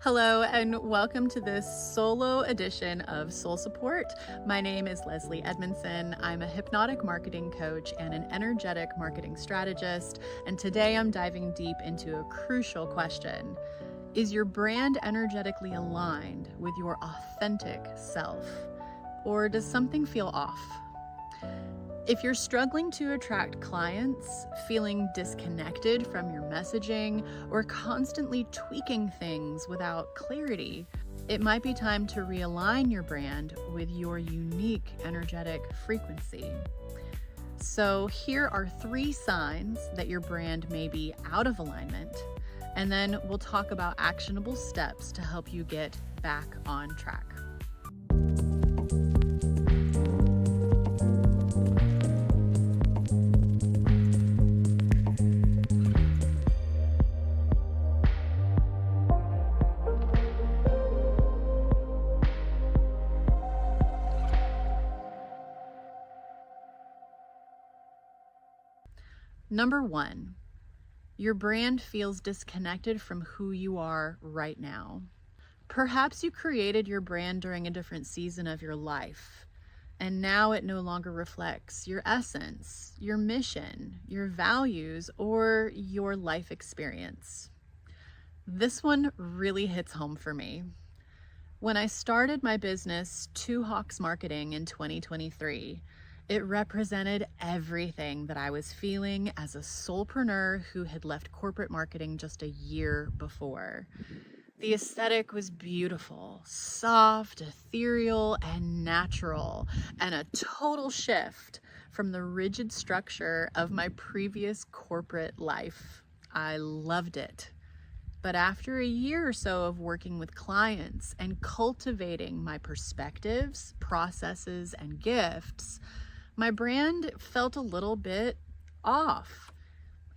Hello, and welcome to this solo edition of Soul Support. My name is Leslie Edmondson. I'm a hypnotic marketing coach and an energetic marketing strategist, and today I'm diving deep into a crucial question. Is your brand energetically aligned with your authentic self, or does something feel off? If you're struggling to attract clients, feeling disconnected from your messaging, or constantly tweaking things without clarity, it might be time to realign your brand with your unique energetic frequency. So here are 3 signs that your brand may be out of alignment, and then we'll talk about actionable steps to help you get back on track. Number 1, your brand feels disconnected from who you are right now. Perhaps you created your brand during a different season of your life, and now it no longer reflects your essence, your mission, your values, or your life experience. This one really hits home for me. When I started my business, Two Hawks Marketing, in 2023, it represented everything that I was feeling as a soulpreneur who had left corporate marketing just a year before. The aesthetic was beautiful, soft, ethereal, and natural, and a total shift from the rigid structure of my previous corporate life. I loved it. But after a year or so of working with clients and cultivating my perspectives, processes, and gifts, my brand felt a little bit off.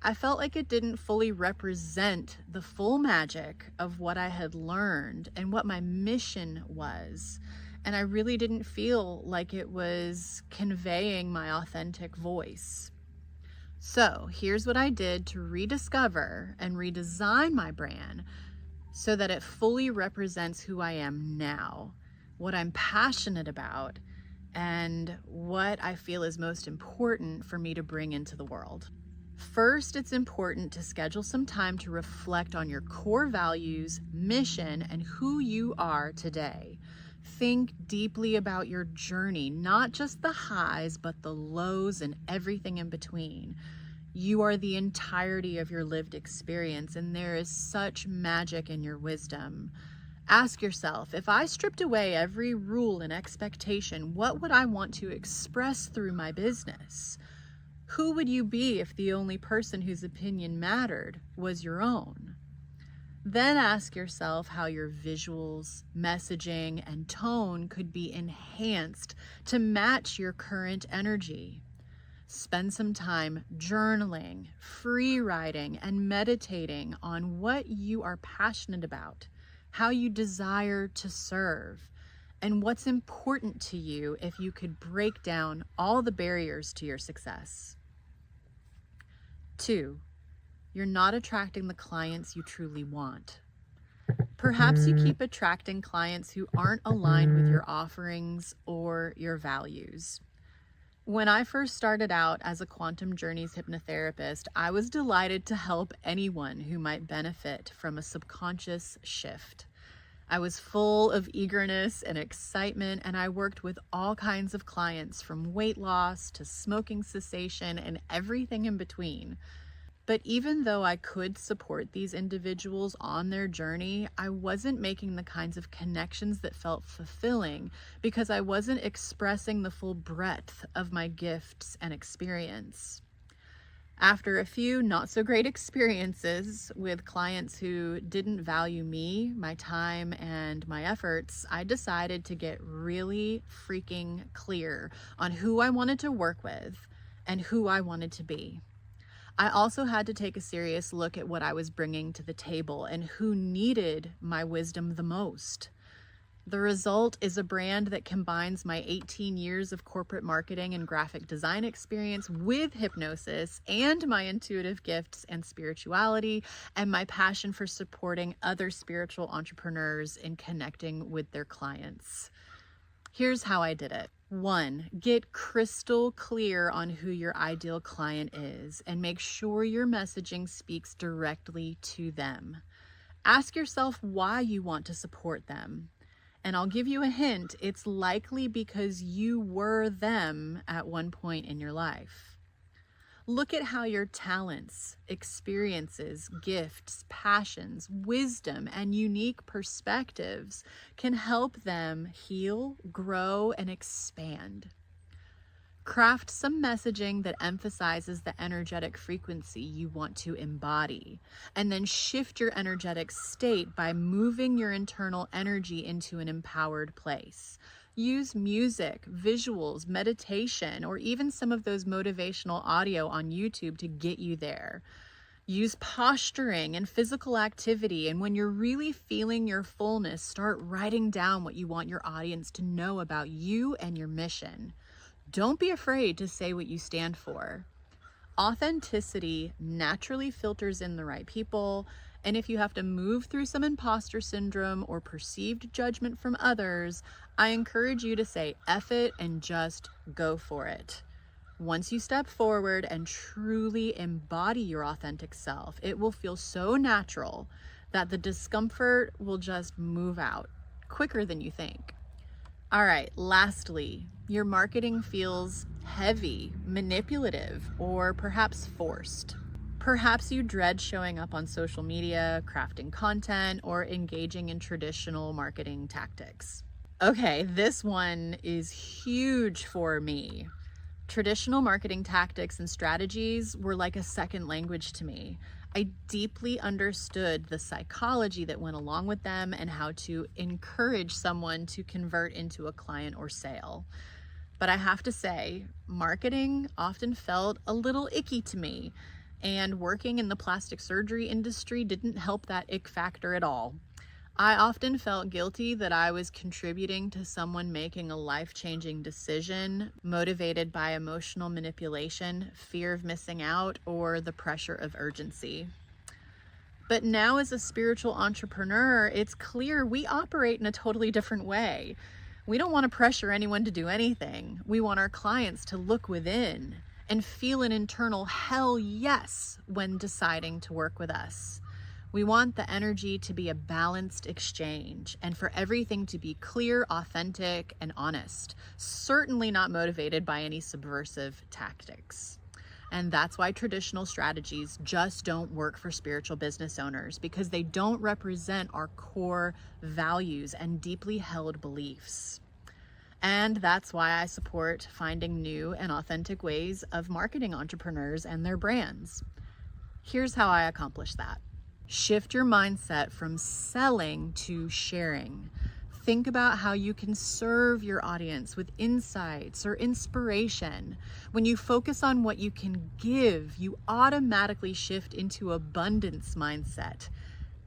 I felt like it didn't fully represent the full magic of what I had learned and what my mission was. And I really didn't feel like it was conveying my authentic voice. So here's what I did to rediscover and redesign my brand so that it fully represents who I am now, what I'm passionate about, and what I feel is most important for me to bring into the world. First, it's important to schedule some time to reflect on your core values, mission, and who you are today. Think deeply about your journey, not just the highs, but the lows and everything in between. You are the entirety of your lived experience, and there is such magic in your wisdom. Ask yourself, if I stripped away every rule and expectation, what would I want to express through my business? Who would you be if the only person whose opinion mattered was your own? Then ask yourself how your visuals, messaging, and tone could be enhanced to match your current energy. Spend some time journaling, free writing, and meditating on what you are passionate about, how you desire to serve, and what's important to you if you could break down all the barriers to your success. 2, you're not attracting the clients you truly want. Perhaps you keep attracting clients who aren't aligned with your offerings or your values. When I first started out as a Quantum Journeys hypnotherapist, I was delighted to help anyone who might benefit from a subconscious shift. I was full of eagerness and excitement, and I worked with all kinds of clients, from weight loss to smoking cessation and everything in between. But even though I could support these individuals on their journey, I wasn't making the kinds of connections that felt fulfilling because I wasn't expressing the full breadth of my gifts and experience. After a few not so great experiences with clients who didn't value me, my time, and my efforts, I decided to get really freaking clear on who I wanted to work with and who I wanted to be. I also had to take a serious look at what I was bringing to the table and who needed my wisdom the most. The result is a brand that combines my 18 years of corporate marketing and graphic design experience with hypnosis and my intuitive gifts and spirituality and my passion for supporting other spiritual entrepreneurs in connecting with their clients. Here's how I did it. 1, get crystal clear on who your ideal client is and make sure your messaging speaks directly to them. Ask yourself why you want to support them. And I'll give you a hint, it's likely because you were them at one point in your life. Look at how your talents, experiences, gifts, passions, wisdom, and unique perspectives can help them heal, grow, and expand. Craft some messaging that emphasizes the energetic frequency you want to embody, and then shift your energetic state by moving your internal energy into an empowered place. Use music, visuals, meditation, or even some of those motivational audio on YouTube to get you there. Use posturing and physical activity, and when you're really feeling your fullness, start writing down what you want your audience to know about you and your mission. Don't be afraid to say what you stand for. Authenticity naturally filters in the right people, and if you have to move through some imposter syndrome or perceived judgment from others, I encourage you to say F it and just go for it. Once you step forward and truly embody your authentic self, it will feel so natural that the discomfort will just move out quicker than you think. All right, lastly, your marketing feels heavy, manipulative, or perhaps forced. Perhaps you dread showing up on social media, crafting content, or engaging in traditional marketing tactics. Okay, this one is huge for me. Traditional marketing tactics and strategies were like a second language to me. I deeply understood the psychology that went along with them and how to encourage someone to convert into a client or sale. But I have to say, marketing often felt a little icky to me, and working in the plastic surgery industry didn't help that ick factor at all. I often felt guilty that I was contributing to someone making a life-changing decision motivated by emotional manipulation, fear of missing out, or the pressure of urgency. But now as a spiritual entrepreneur, it's clear we operate in a totally different way. We don't want to pressure anyone to do anything. We want our clients to look within and feel an internal hell yes when deciding to work with us. We want the energy to be a balanced exchange and for everything to be clear, authentic, and honest, certainly not motivated by any subversive tactics. And that's why traditional strategies just don't work for spiritual business owners, because they don't represent our core values and deeply held beliefs. And that's why I support finding new and authentic ways of marketing entrepreneurs and their brands. Here's how I accomplish that. Shift your mindset from selling to sharing. Think about how you can serve your audience with insights or inspiration. When you focus on what you can give, you automatically shift into abundance mindset,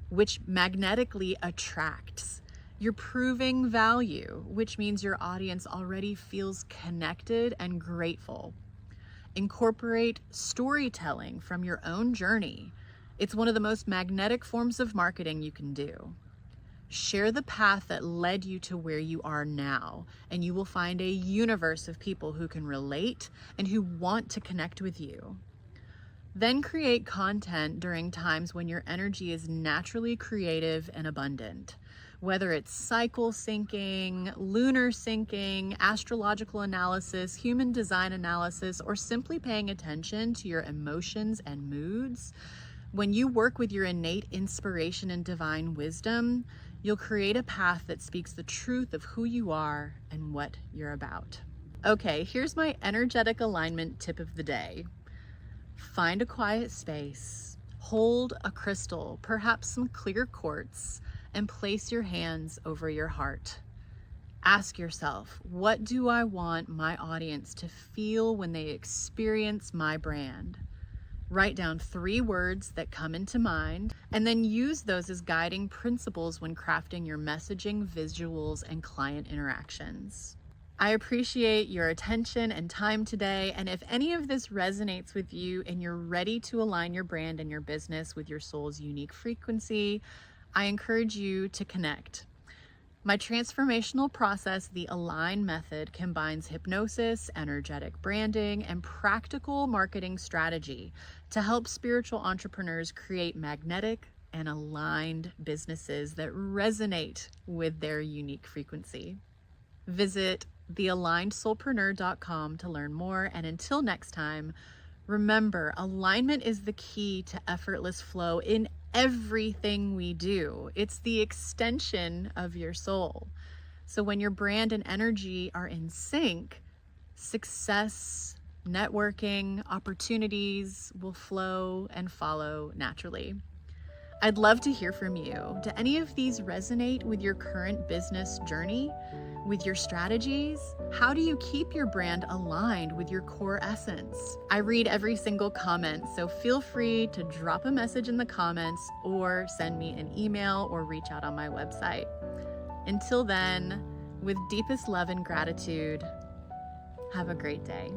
which magnetically attracts. You're proving value, which means your audience already feels connected and grateful. Incorporate storytelling from your own journey. It's one of the most magnetic forms of marketing you can do. Share the path that led you to where you are now, and you will find a universe of people who can relate and who want to connect with you. Then create content during times when your energy is naturally creative and abundant. Whether it's cycle syncing, lunar syncing, astrological analysis, human design analysis, or simply paying attention to your emotions and moods, when you work with your innate inspiration and divine wisdom, you'll create a path that speaks the truth of who you are and what you're about. Okay, here's my energetic alignment tip of the day. Find a quiet space, hold a crystal, perhaps some clear quartz, and place your hands over your heart. Ask yourself, what do I want my audience to feel when they experience my brand? Write down 3 words that come into mind, and then use those as guiding principles when crafting your messaging, visuals, and client interactions. I appreciate your attention and time today, and if any of this resonates with you and you're ready to align your brand and your business with your soul's unique frequency, I encourage you to connect. My transformational process, the Align method, combines hypnosis, energetic branding, and practical marketing strategy to help spiritual entrepreneurs create magnetic and aligned businesses that resonate with their unique frequency. Visit thealignedsoulpreneur.com to learn more. And until next time, remember, alignment is the key to effortless flow in everything we do. It's the extension of your soul. So when your brand and energy are in sync, success, networking, opportunities will flow and follow naturally. I'd love to hear from you. Do any of these resonate with your current business journey, with your strategies? How do you keep your brand aligned with your core essence? I read every single comment, so feel free to drop a message in the comments or send me an email or reach out on my website. Until then, with deepest love and gratitude, have a great day.